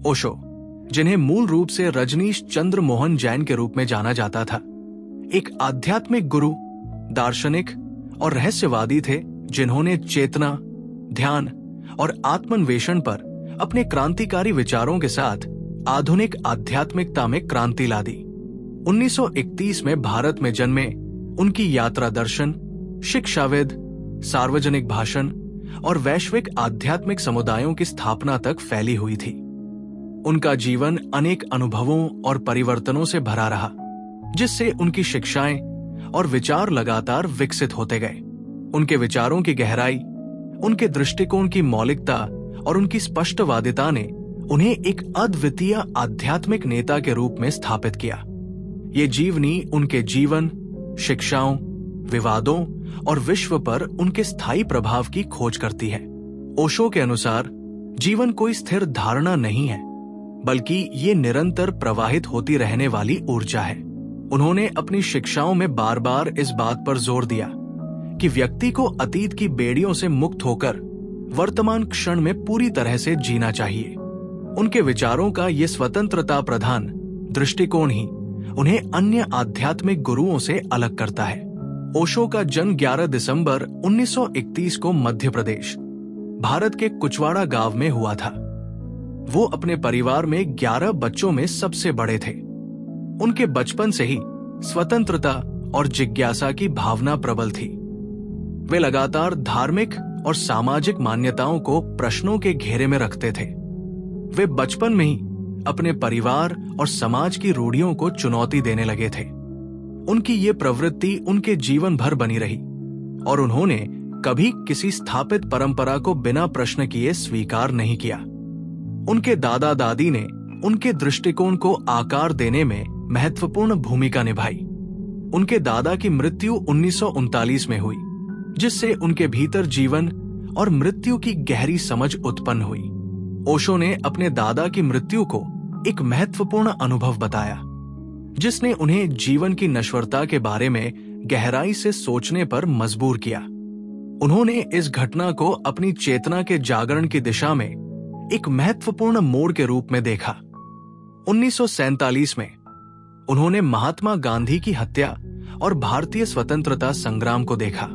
ओशो, जिन्हें मूल रूप से रजनीश चंद्र मोहन जैन के रूप में जाना जाता था, एक आध्यात्मिक गुरु, दार्शनिक और रहस्यवादी थे जिन्होंने चेतना, ध्यान और आत्मन्वेषण पर अपने क्रांतिकारी विचारों के साथ आधुनिक आध्यात्मिकता में क्रांति ला दी। 1931 में भारत में जन्मे उनकी यात्रा दर्शन, शिक्षाविद, सार्वजनिक भाषण और वैश्विक आध्यात्मिक समुदायों की स्थापना तक फैली हुई थी। उनका जीवन अनेक अनुभवों और परिवर्तनों से भरा रहा, जिससे उनकी शिक्षाएं और विचार लगातार विकसित होते गए। उनके विचारों की गहराई, उनके दृष्टिकोण की मौलिकता और उनकी स्पष्टवादिता ने उन्हें एक अद्वितीय आध्यात्मिक नेता के रूप में स्थापित किया। ये जीवनी उनके जीवन, शिक्षाओं, विवादों और विश्व पर उनके स्थायी प्रभाव की खोज करती है। ओशो के अनुसार जीवन कोई स्थिर धारणा नहीं है, बल्कि ये निरंतर प्रवाहित होती रहने वाली ऊर्जा है। उन्होंने अपनी शिक्षाओं में बार बार इस बात पर जोर दिया कि व्यक्ति को अतीत की बेड़ियों से मुक्त होकर वर्तमान क्षण में पूरी तरह से जीना चाहिए। उनके विचारों का ये स्वतंत्रता प्रधान दृष्टिकोण ही उन्हें अन्य आध्यात्मिक गुरुओं से अलग करता है। ओशो का जन्म 11 दिसंबर 1931 को मध्य प्रदेश, भारत के कुचवाड़ा गांव में हुआ था। वो अपने परिवार में 11 बच्चों में सबसे बड़े थे। उनके बचपन से ही स्वतंत्रता और जिज्ञासा की भावना प्रबल थी। वे लगातार धार्मिक और सामाजिक मान्यताओं को प्रश्नों के घेरे में रखते थे। वे बचपन में ही अपने परिवार और समाज की रूढ़ियों को चुनौती देने लगे थे। उनकी ये प्रवृत्ति उनके जीवन भर बनी रही और उन्होंने कभी किसी स्थापित परंपरा को बिना प्रश्न किए स्वीकार नहीं किया। उनके दादा दादी ने उनके दृष्टिकोण को आकार देने में महत्वपूर्ण भूमिका निभाई। उनके दादा की मृत्यु 1939 में हुई, जिससे उनके भीतर जीवन और मृत्यु की गहरी समझ उत्पन्न हुई। ओशो ने अपने दादा की मृत्यु को एक महत्वपूर्ण अनुभव बताया, जिसने उन्हें जीवन की नश्वरता के बारे में गहराई से सोचने पर मजबूर किया। उन्होंने इस घटना को अपनी चेतना के जागरण की दिशा में एक महत्वपूर्ण मोड़ के रूप में देखा। 1947 में उन्होंने महात्मा गांधी की हत्या और भारतीय स्वतंत्रता संग्राम को देखा।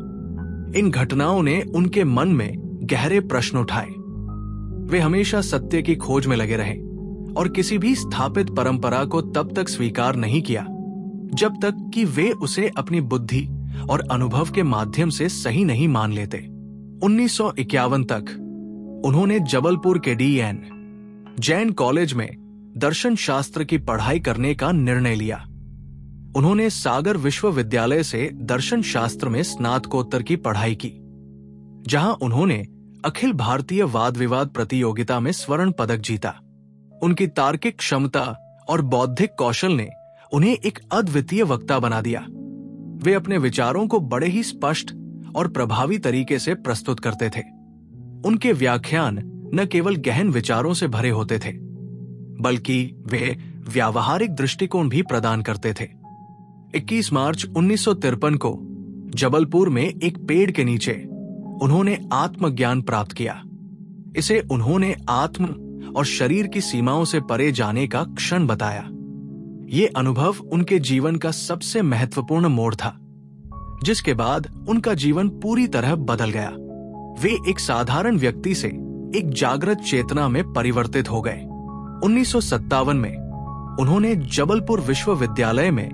इन घटनाओं ने उनके मन में गहरे प्रश्न उठाए। वे हमेशा सत्य की खोज में लगे रहे और किसी भी स्थापित परंपरा को तब तक स्वीकार नहीं किया जब तक कि वे उसे अपनी बुद्धि और अनुभव के माध्यम से सही नहीं मान लेते। 1951 तक उन्होंने जबलपुर के D.N. जैन कॉलेज में दर्शन शास्त्र की पढ़ाई करने का निर्णय लिया। उन्होंने सागर विश्वविद्यालय से दर्शन शास्त्र में स्नातकोत्तर की पढ़ाई की, जहां उन्होंने अखिल भारतीय वाद विवाद प्रतियोगिता में स्वर्ण पदक जीता। उनकी तार्किक क्षमता और बौद्धिक कौशल ने उन्हें एक अद्वितीय वक्ता बना दिया। वे अपने विचारों को बड़े ही स्पष्ट और प्रभावी तरीके से प्रस्तुत करते थे। उनके व्याख्यान न केवल गहन विचारों से भरे होते थे, बल्कि वे व्यावहारिक दृष्टिकोण भी प्रदान करते थे। 21 मार्च 1953 को जबलपुर में एक पेड़ के नीचे उन्होंने आत्मज्ञान प्राप्त किया। इसे उन्होंने आत्म और शरीर की सीमाओं से परे जाने का क्षण बताया। ये अनुभव उनके जीवन का सबसे महत्वपूर्ण मोड़ था, जिसके बाद उनका जीवन पूरी तरह बदल गया। वे एक साधारण व्यक्ति से एक जागृत चेतना में परिवर्तित हो गए। 1957 में उन्होंने जबलपुर विश्वविद्यालय में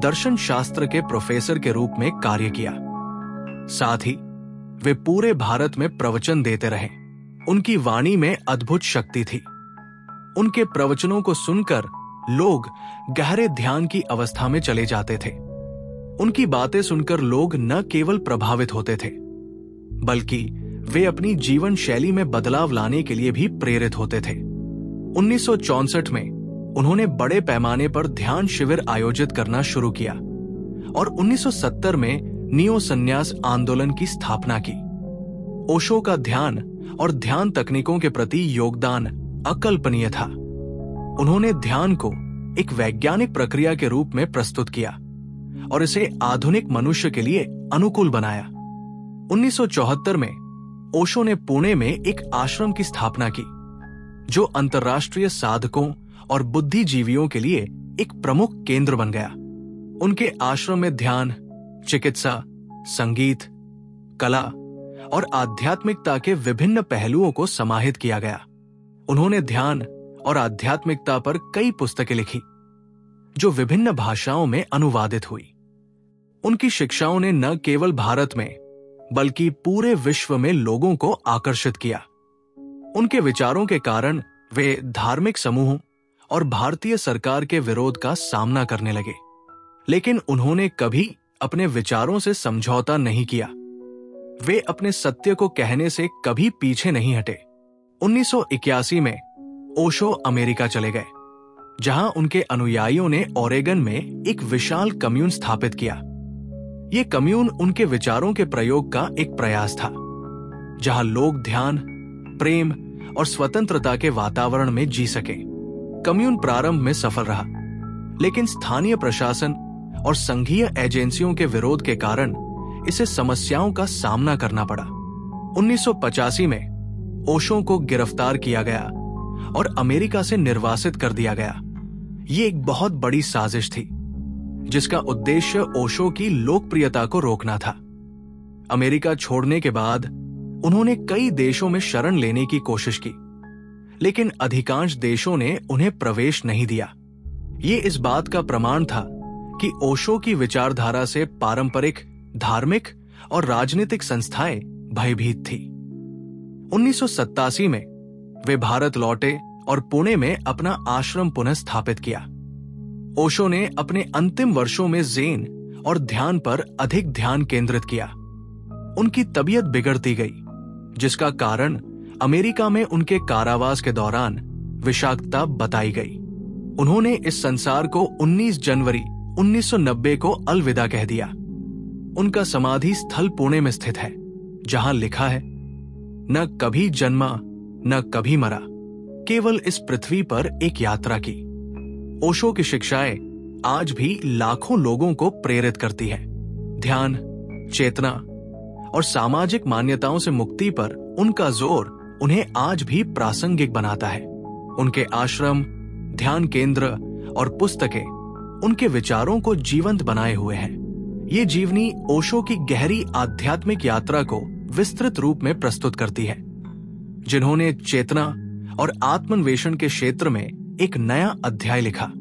दर्शन शास्त्र के प्रोफेसर के रूप में कार्य किया। साथ ही वे पूरे भारत में प्रवचन देते रहे। उनकी वाणी में अद्भुत शक्ति थी। उनके प्रवचनों को सुनकर लोग गहरे ध्यान की अवस्था में चले जाते थे। उनकी बातें सुनकर लोग न केवल प्रभावित होते थे, बल्कि वे अपनी जीवन शैली में बदलाव लाने के लिए भी प्रेरित होते थे। 1964 में उन्होंने बड़े पैमाने पर ध्यान शिविर आयोजित करना शुरू किया और 1970 में नियो संन्यास आंदोलन की स्थापना की। ओशो का ध्यान और ध्यान तकनीकों के प्रति योगदान अकल्पनीय था। उन्होंने ध्यान को एक वैज्ञानिक प्रक्रिया के रूप में प्रस्तुत किया और इसे आधुनिक मनुष्य के लिए अनुकूल बनाया। 1974 में ओशो ने पुणे में एक आश्रम की स्थापना की, जो अंतर्राष्ट्रीय साधकों और बुद्धिजीवियों के लिए एक प्रमुख केंद्र बन गया। उनके आश्रम में ध्यान, चिकित्सा, संगीत, कला और आध्यात्मिकता के विभिन्न पहलुओं को समाहित किया गया। उन्होंने ध्यान और आध्यात्मिकता पर कई पुस्तकें लिखी, जो विभिन्न भाषाओं में अनुवादित हुई। उनकी शिक्षाओं ने न केवल भारत में बल्कि पूरे विश्व में लोगों को आकर्षित किया। उनके विचारों के कारण वे धार्मिक समूहों और भारतीय सरकार के विरोध का सामना करने लगे, लेकिन उन्होंने कभी अपने विचारों से समझौता नहीं किया। वे अपने सत्य को कहने से कभी पीछे नहीं हटे। 1981 में ओशो अमेरिका चले गए, जहां उनके अनुयायियों ने ओरेगन में एक विशाल कम्यून स्थापित किया। यह कम्यून उनके विचारों के प्रयोग का एक प्रयास था, जहां लोग ध्यान, प्रेम और स्वतंत्रता के वातावरण में जी सके। कम्यून प्रारंभ में सफल रहा, लेकिन स्थानीय प्रशासन और संघीय एजेंसियों के विरोध के कारण इसे समस्याओं का सामना करना पड़ा। 1985 में ओशो को गिरफ्तार किया गया और अमेरिका से निर्वासित कर दिया गया। ये एक बहुत बड़ी साजिश थी, जिसका उद्देश्य ओशो की लोकप्रियता को रोकना था। अमेरिका छोड़ने के बाद उन्होंने कई देशों में शरण लेने की कोशिश की, लेकिन अधिकांश देशों ने उन्हें प्रवेश नहीं दिया। ये इस बात का प्रमाण था कि ओशो की विचारधारा से पारंपरिक, धार्मिक और राजनीतिक संस्थाएं भयभीत थी। 1987 में वे भारत लौटे और पुणे में अपना आश्रम पुनः स्थापित किया। ओशो ने अपने अंतिम वर्षों में ज़ेन और ध्यान पर अधिक ध्यान केंद्रित किया। उनकी तबीयत बिगड़ती गई, जिसका कारण अमेरिका में उनके कारावास के दौरान विषाक्तता बताई गई। उन्होंने इस संसार को 19 जनवरी 1990 को अलविदा कह दिया। उनका समाधि स्थल पुणे में स्थित है, जहां लिखा है, न कभी जन्मा न कभी मरा, केवल इस पृथ्वी पर एक यात्रा की। ओशो की शिक्षाएं आज भी लाखों लोगों को प्रेरित करती है। ध्यान, चेतना और सामाजिक मान्यताओं से मुक्ति पर उनका जोर उन्हें आज भी प्रासंगिक बनाता है। उनके आश्रम, ध्यान केंद्र और पुस्तकें उनके विचारों को जीवंत बनाए हुए हैं। ये जीवनी ओशो की गहरी आध्यात्मिक यात्रा को विस्तृत रूप में प्रस्तुत करती है, जिन्होंने चेतना और आत्मान्वेषण के क्षेत्र में एक नया अध्याय लिखा।